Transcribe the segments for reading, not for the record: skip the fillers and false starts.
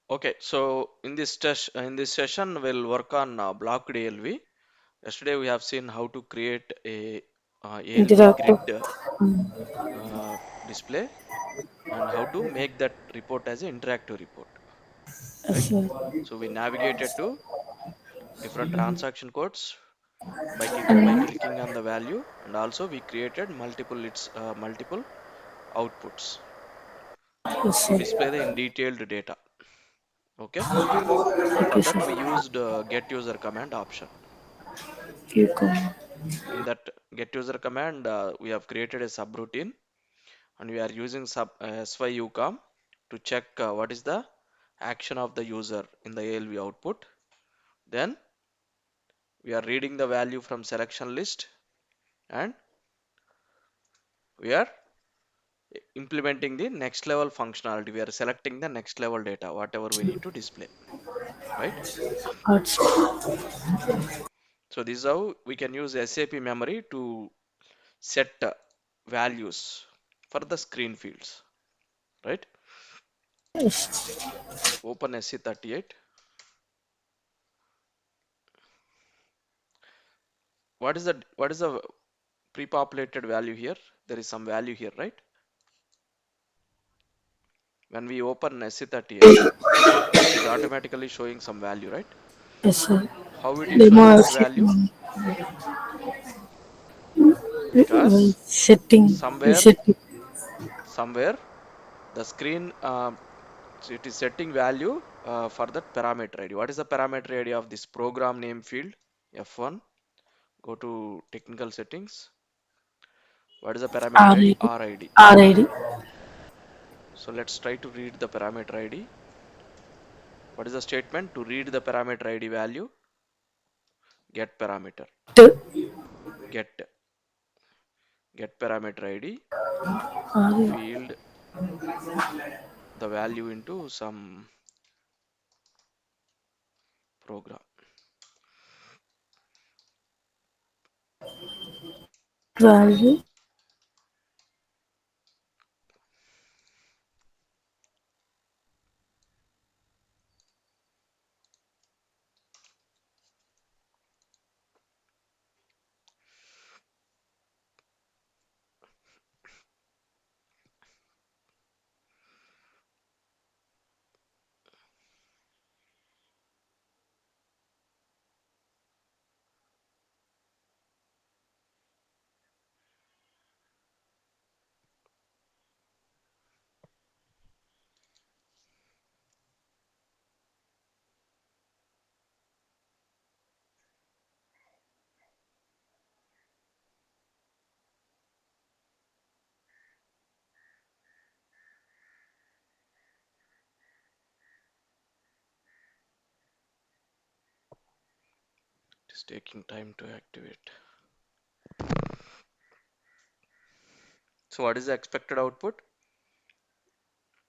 Okay, so in this session we'll work on blocked ALV. Yesterday we have seen how to create a ALV Interactive. grid uh, display and how to make that report as an interactive report, right? Yes, sir. So we navigated to different transaction codes by And clicking on the value, and also we created multiple outputs yes, to sir. display the in detailed data. Okay, for Okay, that sir. we used get user command option. You come. In that get user command, we have created a subroutine and we are using syucom to check what is the action of the user in the ALV output. Then we are reading the value from selection list and we are implementing the next level functionality. We are selecting the next level data, whatever we need to display, right? Arts. So this is how we can use SAP memory to set values for the screen fields, right? Yes. Open SC38. What is the pre-populated value here? There is some value here, right? When we open SC38, it is automatically showing some value, right? Yes, sir. How it is showing Demo that value? Because setting. somewhere, Resetting. somewhere the screen so it is setting value for that parameter ID. What is the parameter ID of this program name field? F1. Go to technical settings. What is the parameter ID? RID. RID. RID. So let's try to read the parameter ID. What is the statement? To read the parameter ID value, get parameter. Get parameter ID RID. field the value into some program. Value. It is taking time to activate. So what is the expected output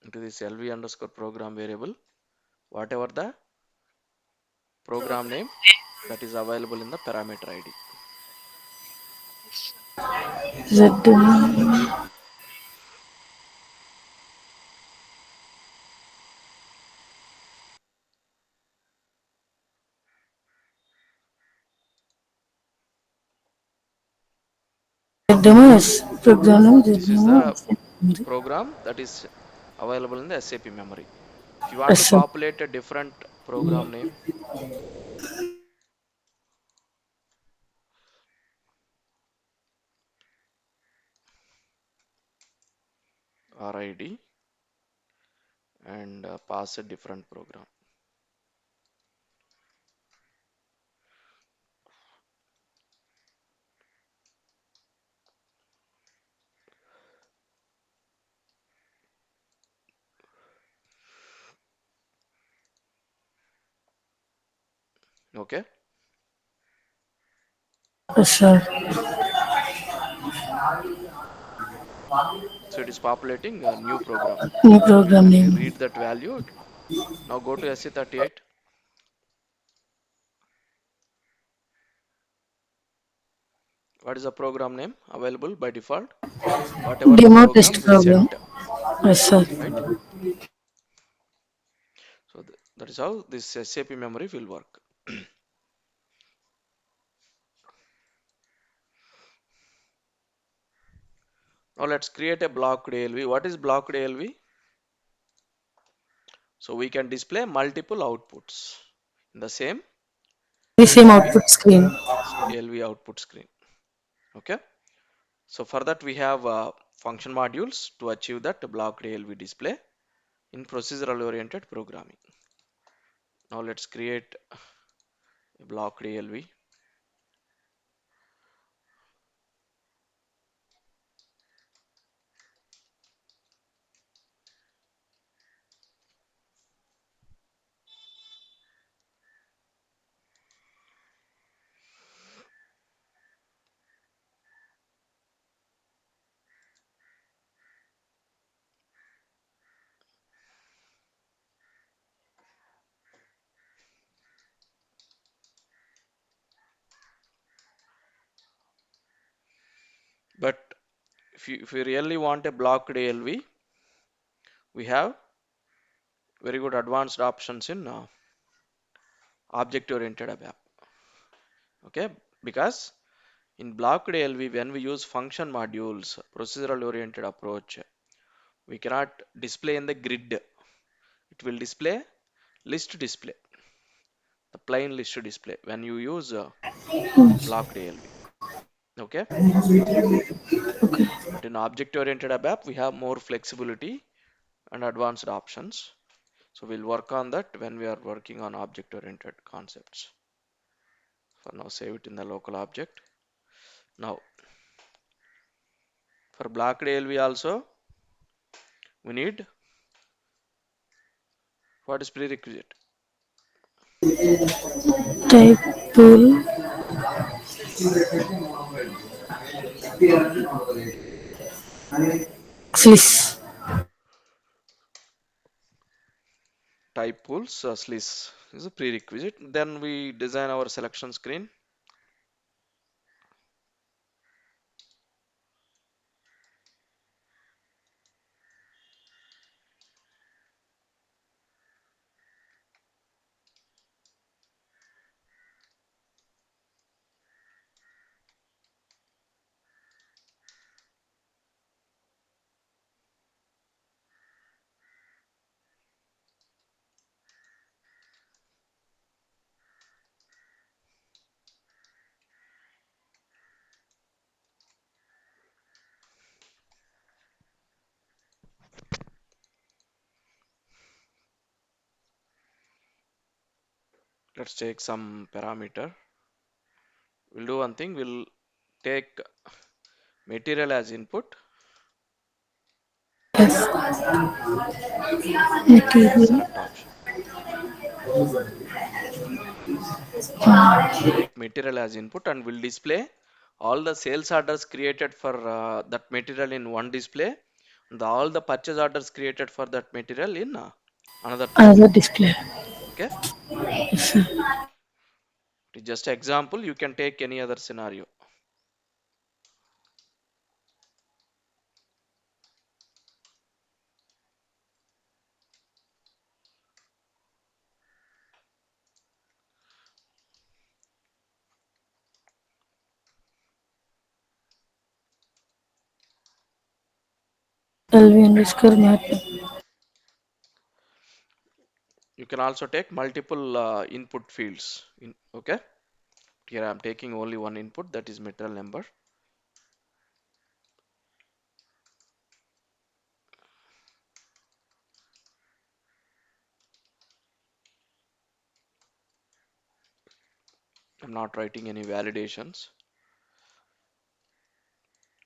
into this LV underscore program variable? Whatever the program name that is available in the parameter ID. Z. Demo is program. This is the program that is available in the SAP memory. If you want to Yes, sir. populate a different program name, RID, and pass a different program. Okay, Yes, sir. so it is populating a new program. New program When we name. read that value, now go to SC38. What is the program name available by default? Whatever the Demo program test we set, program. Yes, sir. right? So That is how this SAP memory will work. Now let's create a blocked ALV. What is blocked ALV? So we can display multiple outputs in the same The same output screen. ALV output screen. Okay. So for that we have function modules to achieve that blocked ALV display in procedural oriented programming. Now let's create a blocked ALV. But if you really want a blocked ALV, we have very good advanced options in object oriented ABAP. Okay, because in blocked ALV, when we use function modules, procedural oriented approach, we cannot display in the grid. It will display list display, the plain list display when you use blocked ALV. Okay, Okay. but in object oriented ABAP, we have more flexibility and advanced options. So we'll work on that when we are working on object oriented concepts. For now, save it in the local object. Now, for blocked ALV also, we need what is prerequisite? Type pool slice. Type pools, slice is a prerequisite. Then we design our selection screen. Let's take some parameter. We'll do one thing. We'll take material as input Yes. and take Material. select option. Take material as input and we'll display all the sales orders created for that material in one display and all the purchase orders created for that material in another Another display. display. Okay, Yes, sir. it is just example. You can take any other scenario. LV underscore map. You can also take multiple input fields. Okay, here I am taking only one input, that is material number. I'm not writing any validations,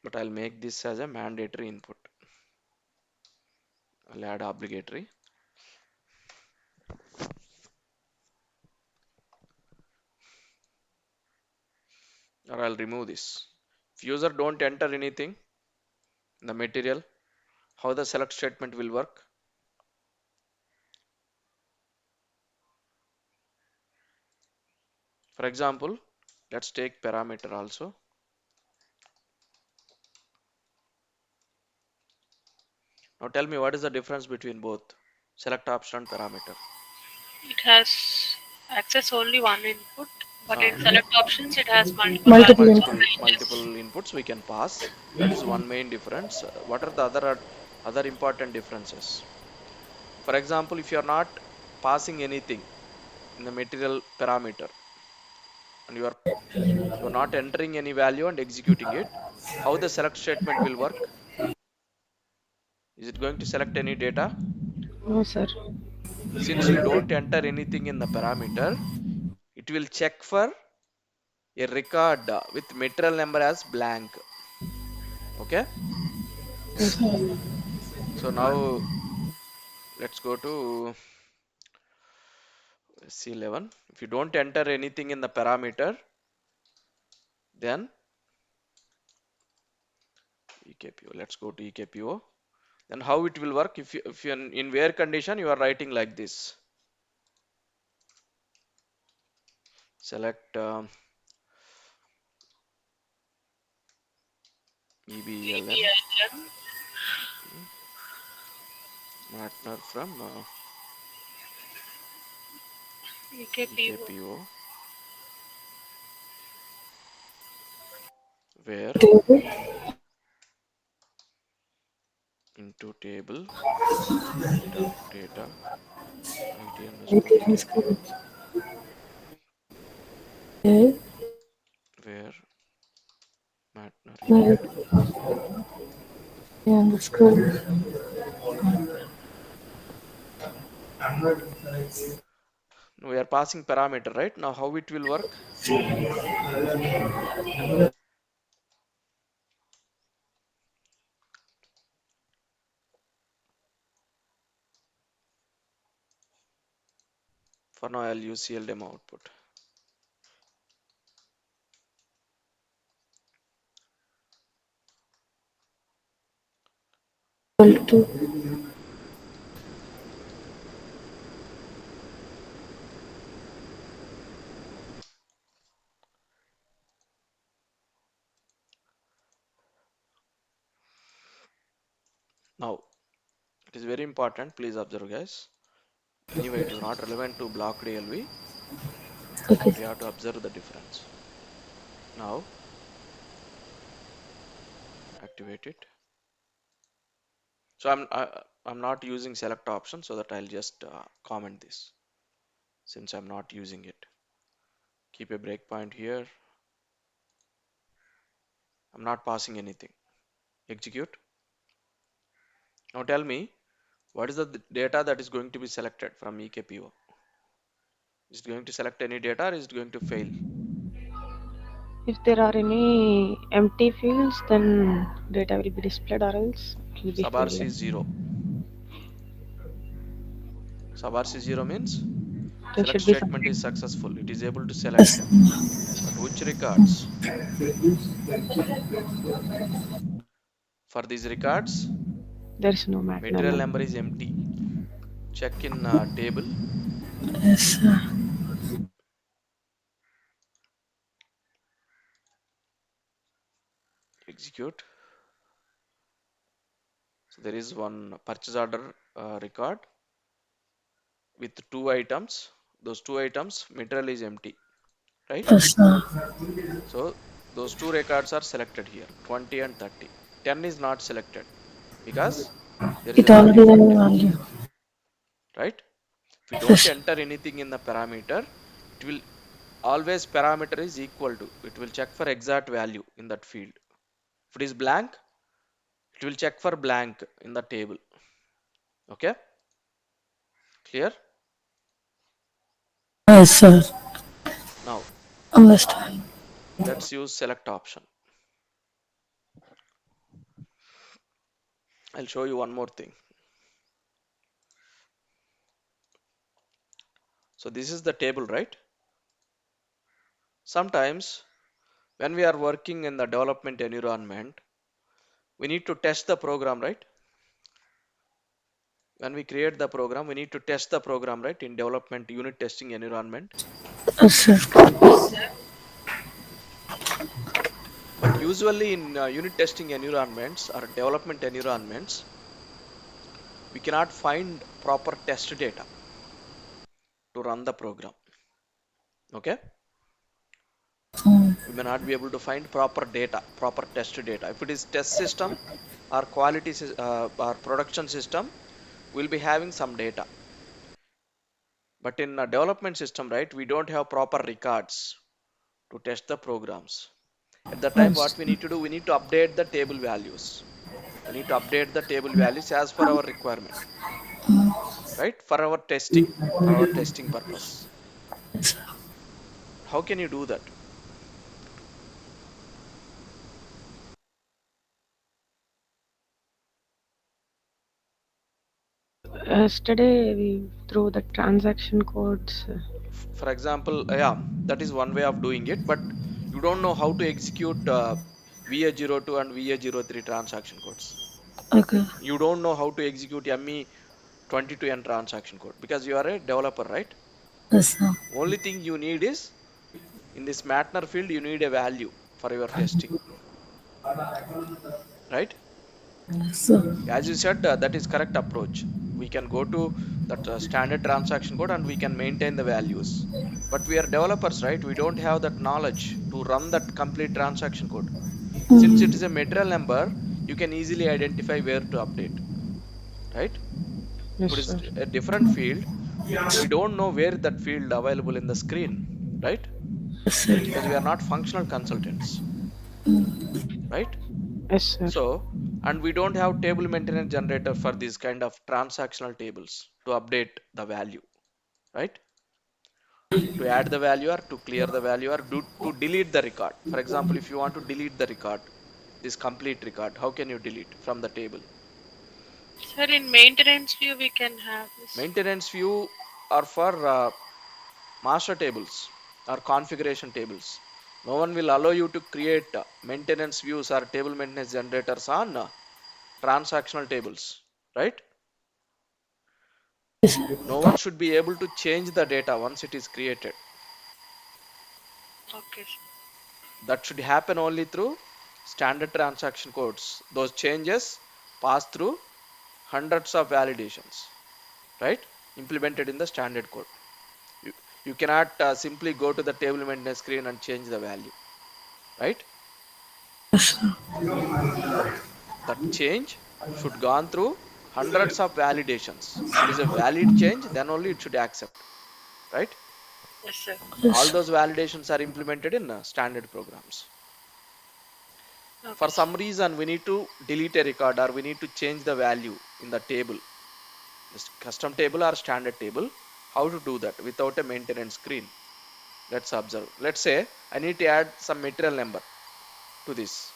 but I'll make this as a mandatory input. I'll add obligatory, or I'll remove this. If user don't enter anything in the material, how the select statement will work? For example, let's take parameter also. Now tell me what is the difference between both select option and parameter. It has access only one input, but in Uh, select options it has multiple yeah, Multiple values input. multiple ranges. inputs we can pass. That is one main difference. What are the other important differences? For example, if you are not passing anything in the material parameter and you are not entering any value and executing it, how the select statement will work? Is it going to select any data? No, sir. Since you don't enter anything in the parameter, it will check for a record with material number as blank. Okay. Yes. So now let's go to C11. If you don't enter anything in the parameter, then EKPO. Let's go to EKPO. Then how it will work? If you in where condition you are writing like this. Select EBLN EBIN, partner from EKPO. EKPO where Table. into table data IT underscore IT EKPO underscore. Okay. where partner Now, input. underscore. We are passing parameter, right? Now how it will work? For now I'll use CLDemo output. Equal to. Now it is very important. Please observe, guys. Anyway, it is not relevant to blocked ALV, Okay. but you have to observe the difference. Now activate it. So I'm not using select option, so that I'll just comment this since I'm not using it. Keep a breakpoint here. I'm not passing anything. Execute. Now tell me what is the data that is going to be selected from EKPO? Is it going to select any data or is it going to fail? If there are any empty fields, then data will be displayed, or else it will be Sub RC failed. is 0. Sub RC 0 means There select should be statement is something. successful. It is able to select. Yes. But which records? For these records, There is no manual material number. number is empty. Check in table, Yes. execute. So there is one purchase order record with two items. Those two items, material is empty, right? Yes. So those two records are selected here, 20 and 30. 10 is not selected because there is a It value already for has a 10, value. right? If you don't Yes. enter anything in the parameter, it will always parameter is equal to. It will check for exact value in that field. If it is blank, it will check for blank in the table. Okay, clear? Yes, sir. Now Understand. let's use select option. I'll show you one more thing. So this is the table, right? Sometimes when we are working in the development environment, we need to test the program, right? When we create the program, we need to test the program, right? In development unit testing environment. Yes, sir. But usually in unit testing environments or development environments, we cannot find proper test data. to run the program. Okay, we may not be able to find proper data, proper test data. If it is test system or or production system, we'll be having some data. But in a development system, right, we don't have proper records to test the programs. At the time, what Yes. we need to do, we need to update the table values. We need to update the table values as per our requirement, right? For our testing purpose. Yes, sir. How can you do that? Yesterday we threw the transaction codes. For example, yeah, that is one way of doing it, but you don't know how to execute VA02 and VA03 transaction codes. Okay. You don't know how to execute ME22N transaction code because you are a developer, right? Yes, sir. Only thing you need is in this Mattner field, you need a value for your testing, right? Yes, sir. As you said, that is correct approach. We can go to that standard transaction code and we can maintain the values. But we are developers, right? We don't have that knowledge to run that complete transaction code. Since it is a material number, you can easily identify where to update, right? If Yes, it is sir. a different field, we don't know where that field available in the screen, right? Yes, sir. Because we are not functional consultants, right? Yes, sir. So, and we don't have table maintenance generator for these kind of transactional tables to update the value, right? To add the value or to clear the value or to delete the record. For example, if you want to delete the record, this complete record, how can you delete from the table? Sir, in maintenance view, we can have this. Maintenance view are for master tables or configuration tables. No one will allow you to create maintenance views or table maintenance generators on transactional tables, right? Yes, sir. No one should be able to change the data once it is created. Okay, sir. That should happen only through standard transaction codes. Those changes pass through hundreds of validations, right? Implemented in the standard code. You, you cannot simply go to the table maintenance screen and change the value, right? Yes, sir. That change should gone through hundreds of validations. If it is a valid change, then only it should accept, right? Yes, sir. Yes, All sir. those validations are implemented in standard programs. For Okay, sir. some reason, we need to delete a record or we need to change the value in the table, this custom table or standard table. How to do that without a maintenance screen? Let's observe. Let's say I need to add some material number to this.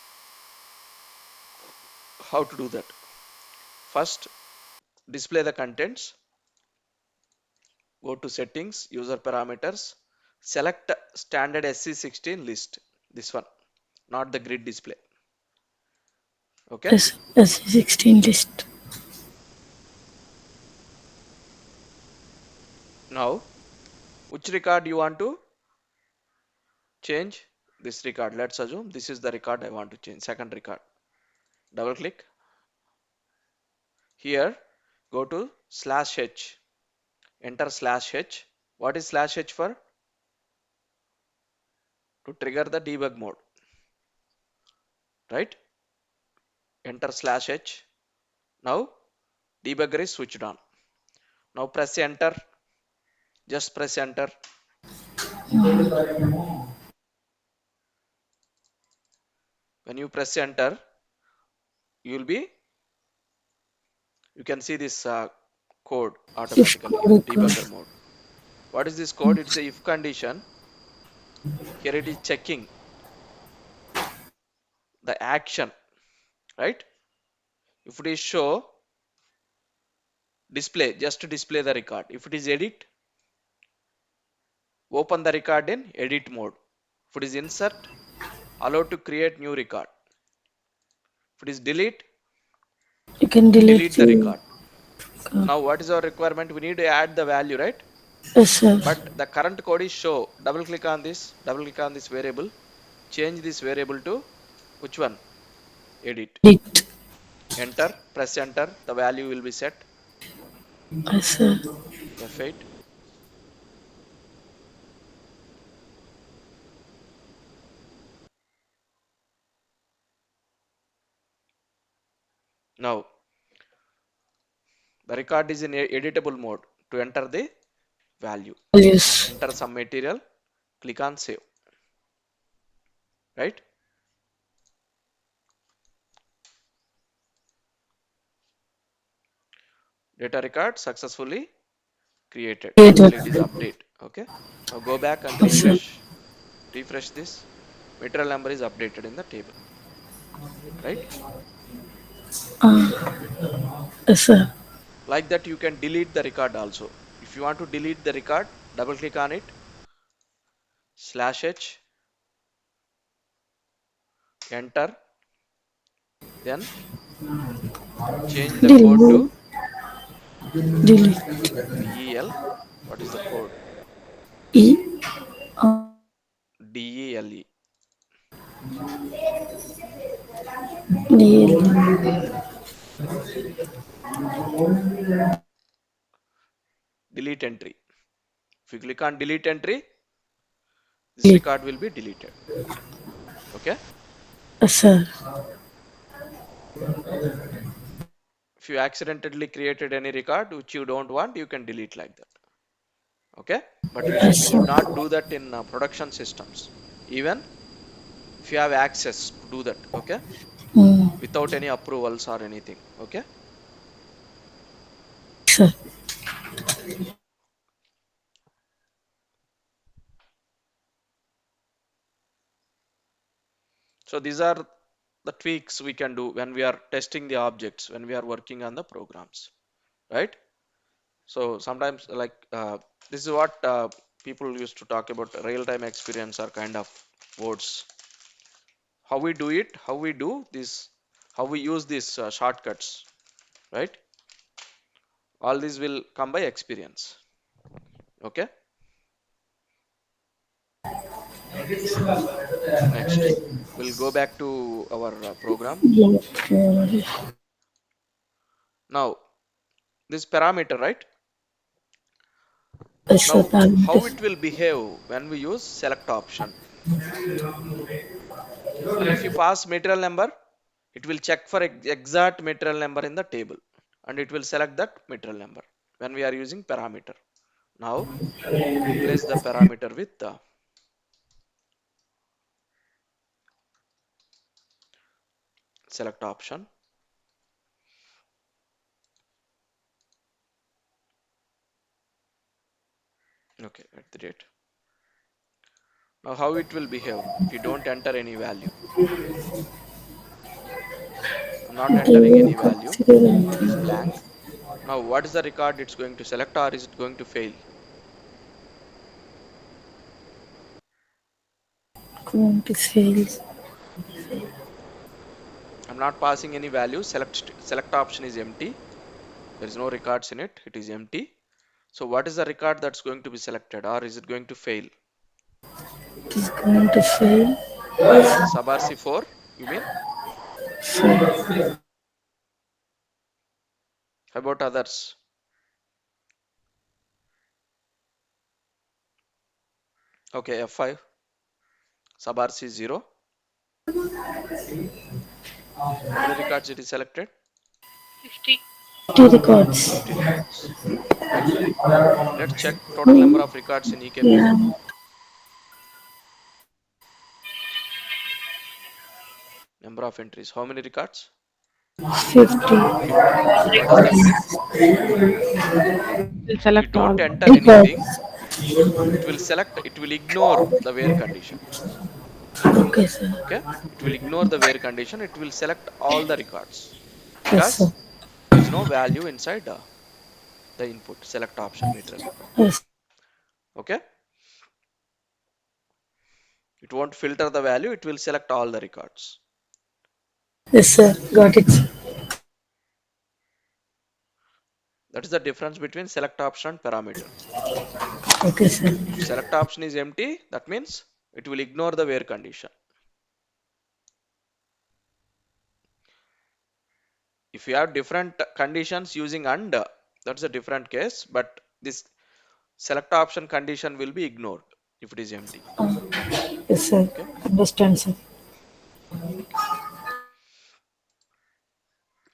How to do that? First, display the contents. Go to settings, user parameters, select standard SC16 list. This one, not the grid display. Okay. Yes, yes, 16 list. Now, which record you want to change? This record. Let's assume this is the record I want to change. Second record. Double click. Here, go to /h. Enter /h. What is /h for? To trigger the debug mode. Right? Enter /h. Now, debugger is switched on. Now press enter. Just press enter. When you press enter, you will be you can see this code If automatically code debugger occurs. mode. What is this code? It's a if condition. Here it is checking the action, right? If it is show display, just to display the record. If it is edit, open the record in edit mode. If it is insert, allow to create new record. If it is delete, You can delete delete the the record. code. Now what is our requirement? We need to add the value, right? Yes, sir. But the current code is show. Double click on this variable, change this variable to which one? Edit. Delete. Enter, press enter, the value will be set Yes, sir. F8. Now the record is in editable mode. To enter the value, Values. enter some material, click on save, right? Data record successfully created. Created. Actually it is update. Okay, now go back and Yes, sir. refresh this. Material number is updated in the table, right? Yes, sir. Like that you can delete the record also. If you want to delete the record, double click on it, /h, enter, then change the code to Delete. Delete. del. What is the code? E. Uh, DELE. Delete. Delete entry. If you click on delete entry, this record will be deleted. Okay. Yes, sir. If you accidentally created any record which you don't want, you can delete like that. Okay. But we Yes, should sir. not do that in production systems. Even if you have access to do that. Okay. Mm. Without any approvals or anything. Okay. Sir. So these are the tweaks we can do when we are testing the objects, when we are working on the programs, right? So sometimes like this is what people used to talk about real-time experience are kind of words. How we do it, how we do this, how we use these shortcuts, right? All these will come by experience. Okay. Next, we'll go back to our program. Yes, Now, this parameter, right? sir. Now, how Parameters. it will behave when we use select option. If you pass material number, it will check for exact material number in the table and it will select that material number when we are using parameter. Now, replace the parameter with the select option. Okay, at the rate. Now, how it will behave if you don't enter any value? I'm not entering any value. It is blank. Now, what is the record it's going to select or is it going to fail? Going to fails. I'm not passing any value. Select option is empty. There is no records in it. It is empty. So what is the record that's going to be selected or is it going to fail? It is going to fail. Sub RC4, you mean? How about others? Okay, F5, sub RC0. How many records it is selected? 50. 50 records. 50 records, right? Let's check total number of records in EKPD. Yeah. Number of entries. How many records? 50 50. What does that mean? Records. Will If you select don't all. enter anything, records. it will ignore the where condition. Okay, sir. Okay? It will ignore the where condition. It will select all the records Yes, sir. because there is no value inside the input select option material number. Yes, Okay? It won't filter the value. It will select all the records. yes, sir. Got it, sir. That is the difference between select option and parameter. Okay, sir. If select option is empty, that means it will ignore the where condition. If you have different conditions using and, that's a different case, but this select option condition will be ignored if it is empty. Yes, sir. Okay. Understand, sir.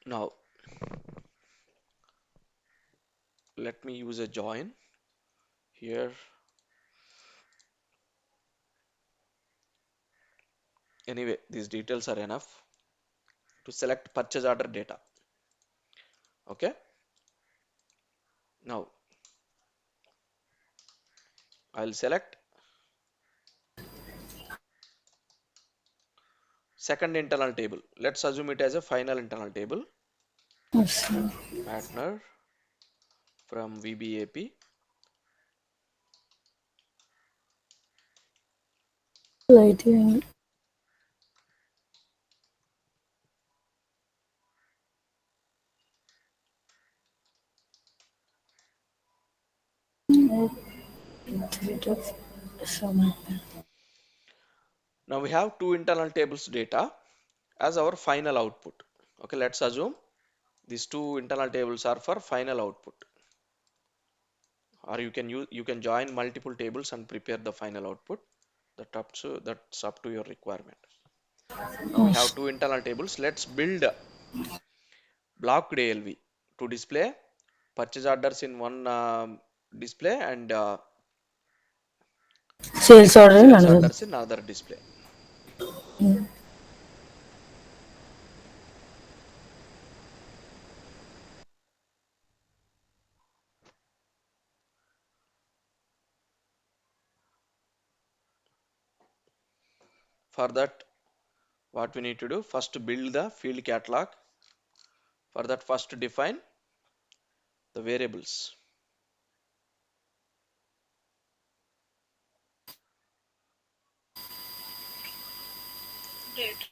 Now let me use a join here. Anyway, these details are enough to select purchase order data. Okay. Now I'll select second internal table. Let's assume it as a final internal table. Yes, sir. Partner from VBAP. Lighting. Now we have two internal tables data as our final output. Okay, let's assume these two internal tables are for final output, or you can join multiple tables and prepare the final output. That's up to your requirement. Now we have Yes. two internal tables. Let's build blocked ALV to display purchase orders in one display and Sales order in sales another. orders in another display. For that, what we need to do, first build the field catalog. For that, first define the variables. Data.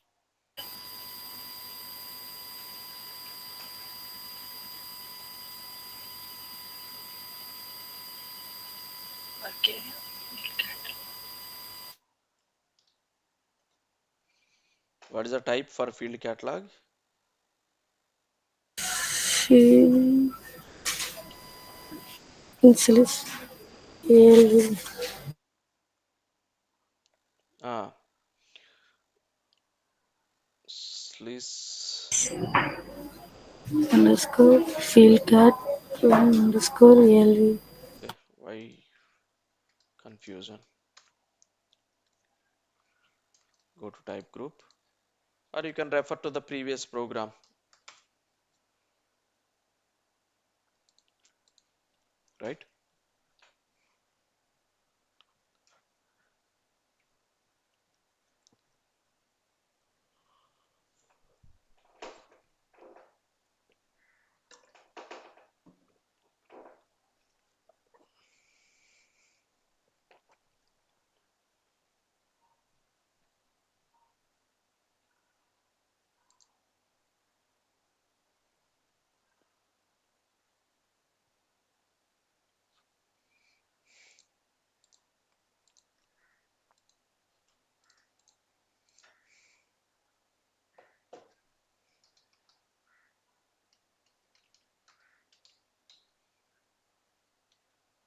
Okay. What is the type for field catalog? Field insulins. ALV Ah, slice. underscore field cat underscore ALV. Okay, why confusion? Go to type group, or you can refer to the previous program, right?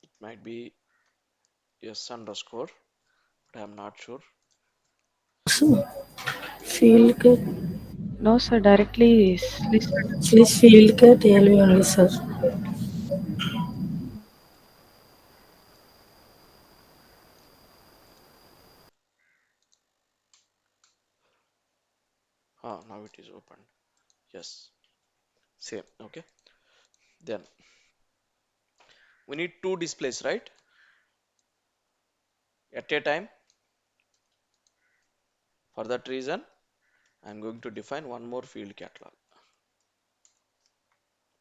It might be s underscore, but I'm not sure. Field cat. No, sir, directly list underscore. Please field cat ALV only, sir. Now it is opened. Yes, same. Okay. Then we need two displays, right? At a time. For that reason, I'm going to define one more field catalog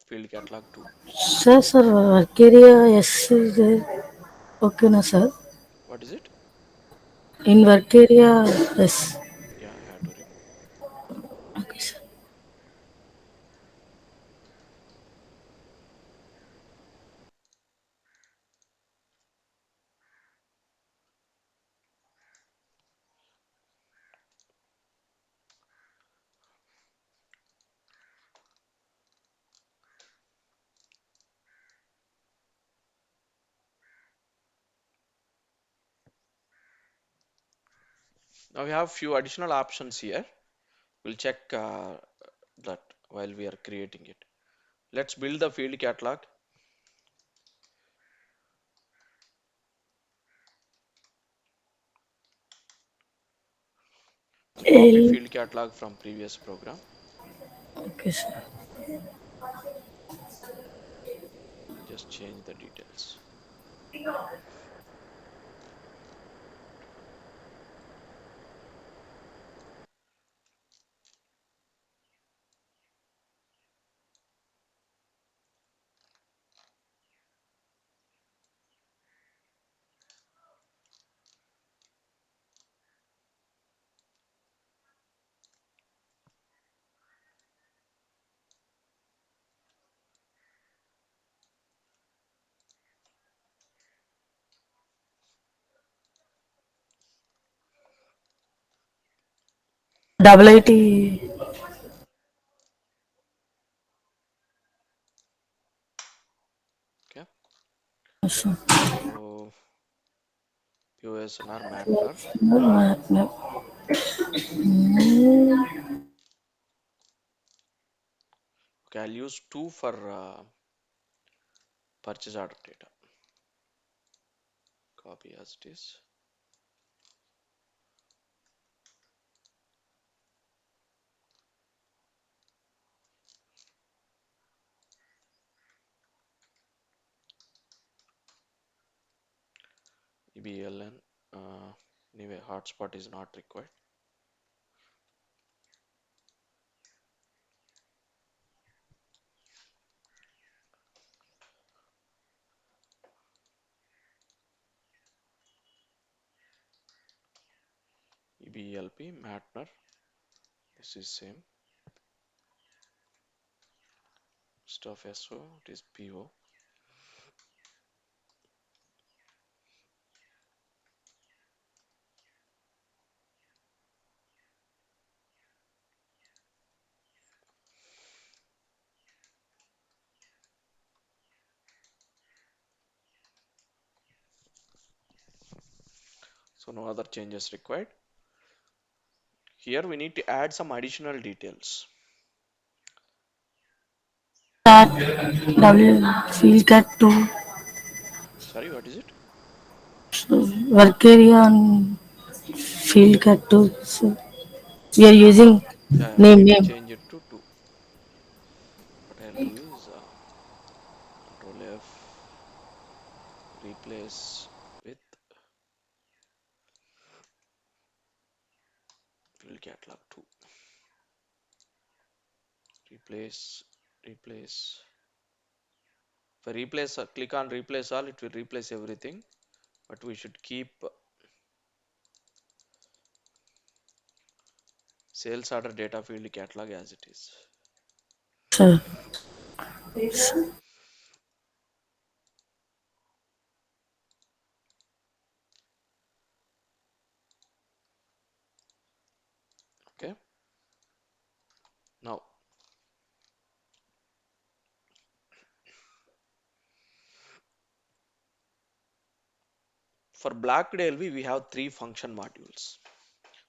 2. Sir, work area yes is there. Okay, na sir. What is it? In work area, yes. Yeah, I have to remove. Okay, sir. Now we have few additional options here. We'll check that. while we are creating it. Let's build the field catalog. So copy L. field catalog from previous program. Okay, sir. Just change the details. Double IT. Okay. Sir. So POSNR Matner. No. Okay, I'll use 2 for purchase order data. Copy as it is. EBLN. Anyway, hotspot is not required. EBLP Matner. This is same. Stuff SO. It is PO. So no other changes required. Here we need to add some additional details. That W field cat 2. Sorry, what is it? So work area and field cat 2. So we are using Yeah, we name need to name. change it to 2. What I'll do is Control F, replace with field catalog 2. Replace, replace. If I replace, click on replace all, it will replace everything. But we should keep sales order data field catalog as it is. Sir. Okay. Now, for blocked ALV, we have 3 function modules.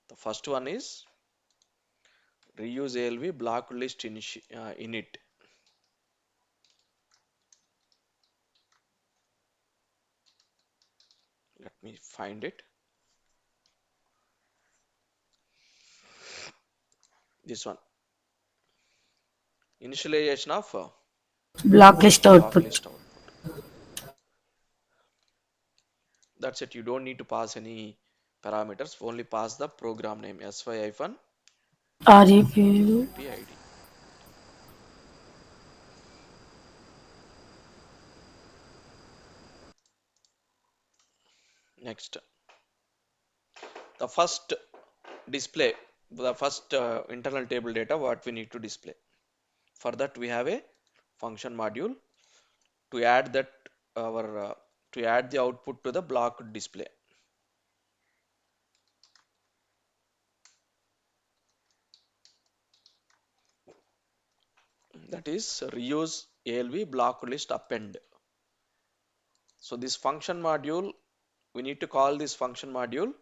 The first one is reuse ALV block list init. Let me find it. This one. Initialization of Block list block output. list output. That's it. You don't need to pass any parameters. Only pass the program name sy-rep REP. ID. Next, the first display, the first internal table data what we need to display. For that we have a function module to add that our to add the output to the block display. That is reuse ALV block list append. So this function module, we need to call this function module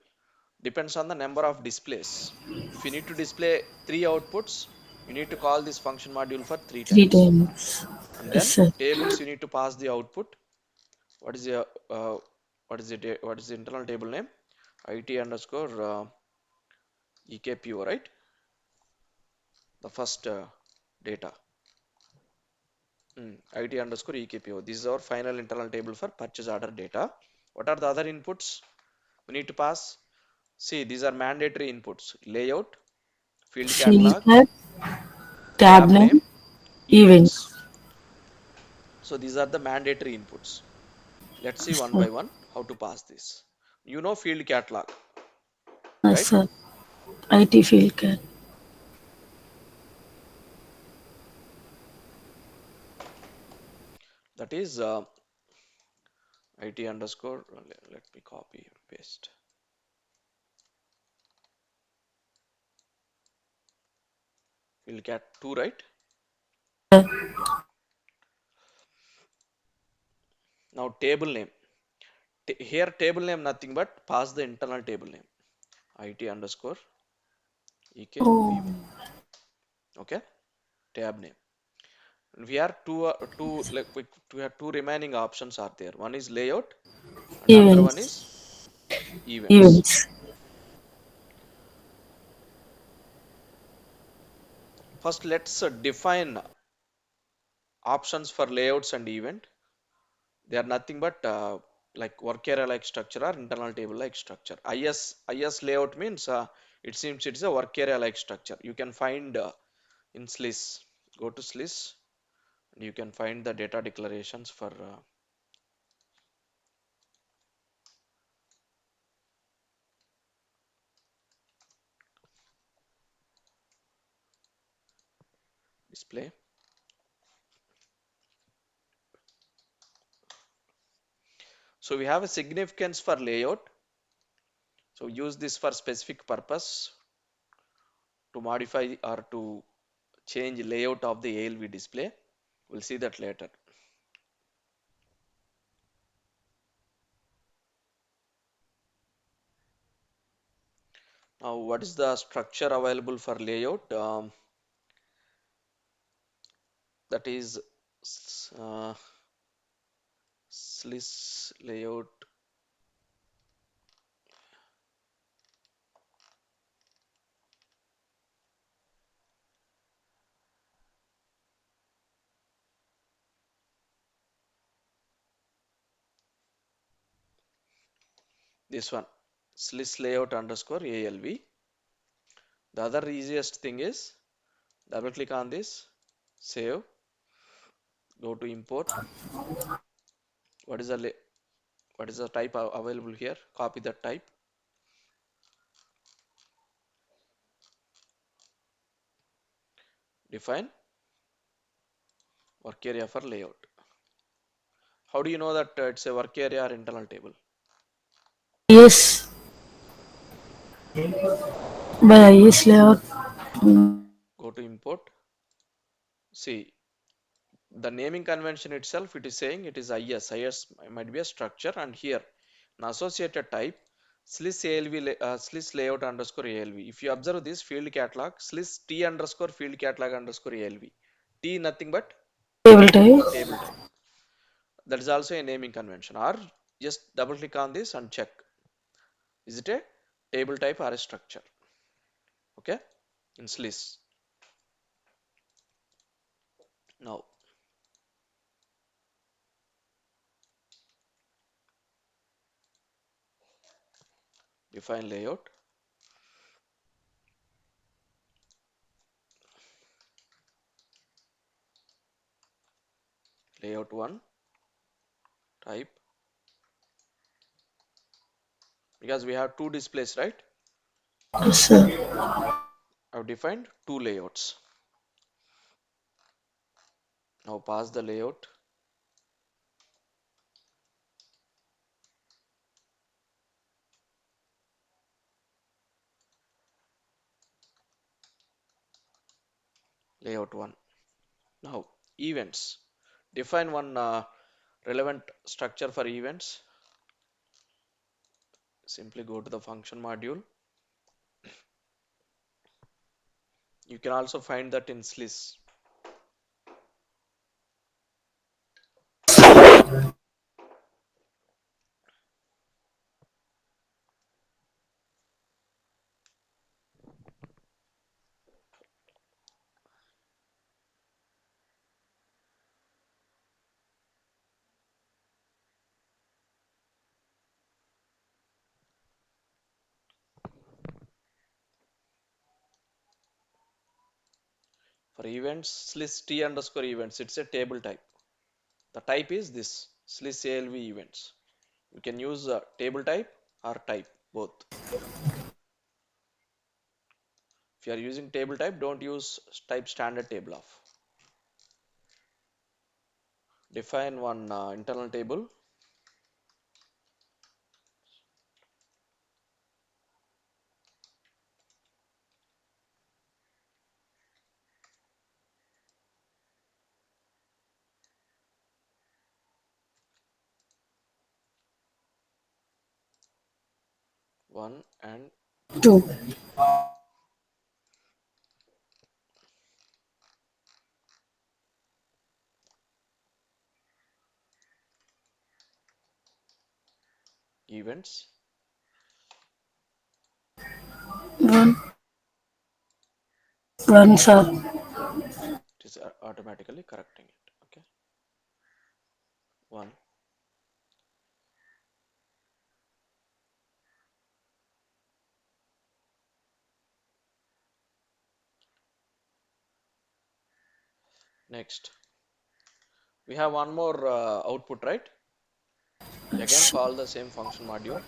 depends on the number of displays. If you need to display 3 outputs, You need to call this function module for three Three times. times. And Yes, then sir. tables, you need to pass the output. What is the what is the internal table name? IT underscore EKPO, right? The first data. IT underscore EKPO. This is our final internal table for purchase order data. What are the other inputs we need to pass? See, these are mandatory inputs: layout, field Field catalog, cat, tab tab name, name, events. events. So these are the mandatory inputs. Let's see Yes, one sir. by one how to pass this. You know field catalog, Yes, right? sir. IT field cat. That is IT underscore. Let me copy and paste. Field cat 2, right? Now table name. Here table name nothing but pass the internal table name. IT underscore Oh, EKPO. Okay, tab name. And we are we have two remaining options are there. One is layout and another one events. is events. Events. First, let's define options for layouts and event. They are nothing but like work area like structure or internal table like structure. IS layout means it seems it's a work area like structure. You can find in SLIS. Go to SLIS and you can find the data declarations for display. So we have a significance for layout. So use this for specific purpose to modify or to change layout of the ALV display. We'll see that later. Now, what is the structure available for layout? That is uh, SLIS layout. This one, SLIS layout underscore ALV. The other easiest thing is double click on this, save, go to import. What is the what is the type available here? Copy that type, define work area for layout. How do you know that it's a work area or internal table? Yes, by IS layout. Go to import. See, the naming convention itself, it is saying it is IS might be a structure, and here an associated type SLIS SLIS layout underscore ALV. If you observe this field catalog, SLIS T underscore field catalog underscore ALV. T nothing but Table type. table type. That is also a naming convention. Or just double click on this and check. Is it a table type or a structure? Okay, in SLIS. Now define layout, layout 1, type, because we have two displays, right? Yes, sir. I've defined two layouts. Now pass the layout, layout 1. Now events. Define one relevant structure for events. Simply go to the function module, You can also find that in SLIS. For events, SLIS T underscore events, it's a table type. The type is this SLIS ALV events. You can use table type or type, both. If you are using table type, don't use type standard table of. Define one internal table. One and 2. events. 1. 1, sir. It is automatically correcting it. Okay. One. Next. We have one more output, right? Again, call the same function module.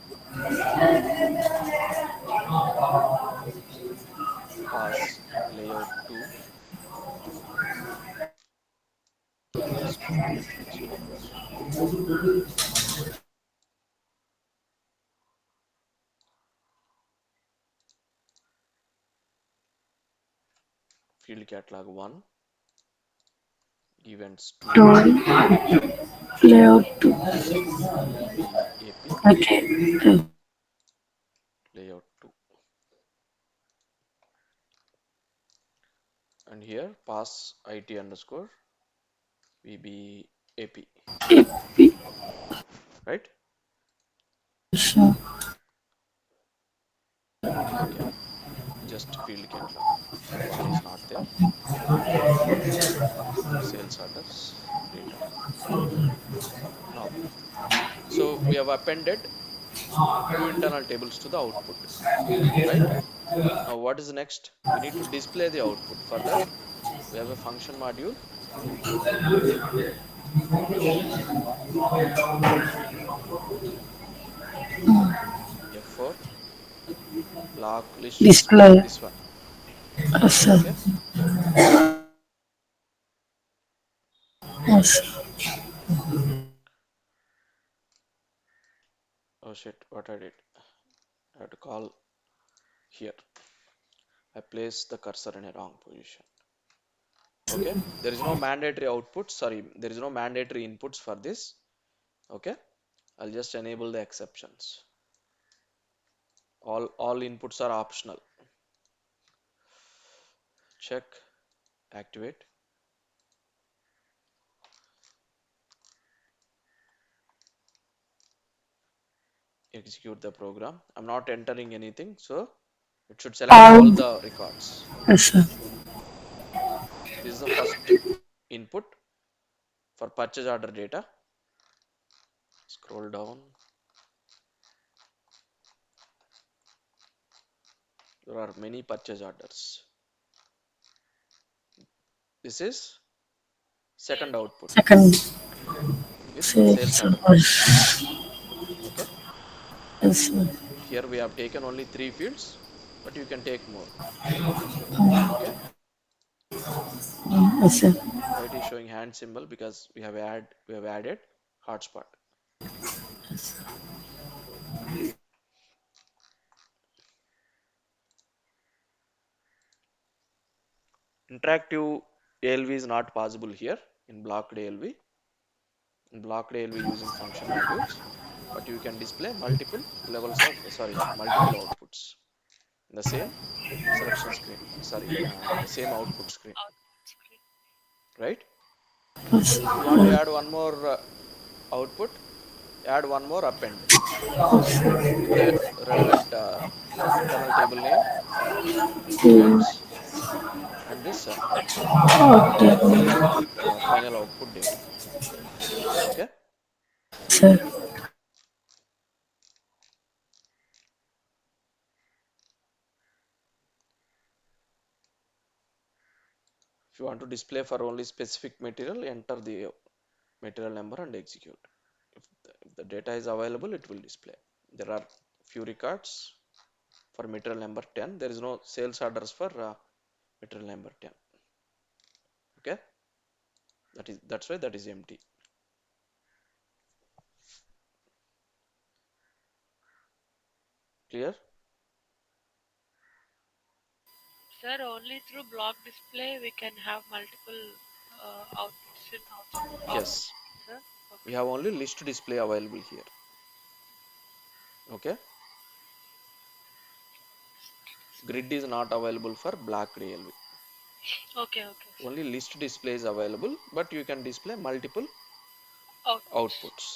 Pass layout to underscore stars. Field catalog 1. Events 2. 2. Layout 2. VBAP Okay. layout 2. And here pass it underscore VBAP. Right? Sure. Okay. Just field catalog. One is not there. Sales orders data. Now, so we have appended two internal tables to the output, right? Now, what is next? We need to display the output. For that, we have a function module. F4 block list, Display. this one. Yes, sir. Okay. Yes. Oh shit, what I did. I have to call here. I placed the cursor in a wrong position. Okay. There is no mandatory output. Sorry, there is no mandatory inputs for this. Okay. I'll just enable the exceptions. All inputs are optional. Check, activate, execute the program. I'm not entering anything, so it should select all All. the records. Yes, sir. This is the first input for purchase order data. Scroll down. There are many purchase orders. This is second output Second. with sales Sales order data. orders. Okay. Yes, sir. Here we have taken only 3 fields, but you can take more. Okay. Yes, sir. Why it is showing hand symbol? Because we have added hotspot. Interactive ALV is not possible here in blocked ALV. In blocked ALV using function modules, but you can display multiple levels of multiple outputs in the same selection screen. Sorry, the same output screen, output screen. right? Yes. If you want to add one more output, add one more append with the relevant internal table name, dates, and this Okay, final output data. Okay. sir. If you want to display for only specific material, enter the material number and execute. If the data is available, it will display. There are few records for material number 10. There is no sales orders for material number 10. Okay, that's why that is empty. Clear? Sir, only through block display we can have multiple outputs in output. Yes. Sir, We okay. have only list display available here. Okay. Grid is not available for black ALV. Okay, okay, sir. Only list display is available, but you can display multiple Outputs. outputs.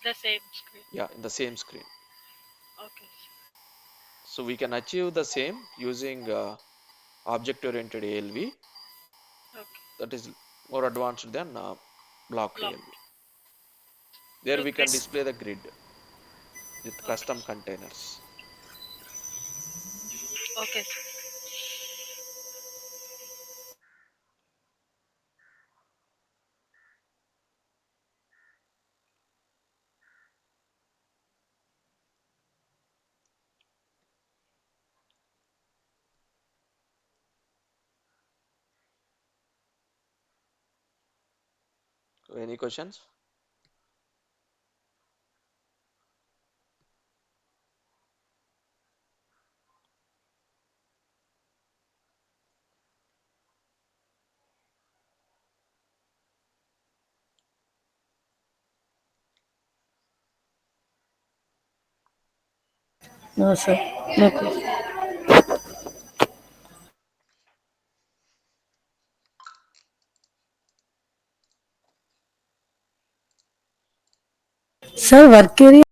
The same screen. Yeah, in the same screen. Okay, sir. So we can achieve the same using object-oriented ALV, Okay. that is more advanced than block Block. ALV. There Through we grid. can display the grid with Okay. custom containers. Okay, sir. So any questions? No, sir. No question. Sir, work area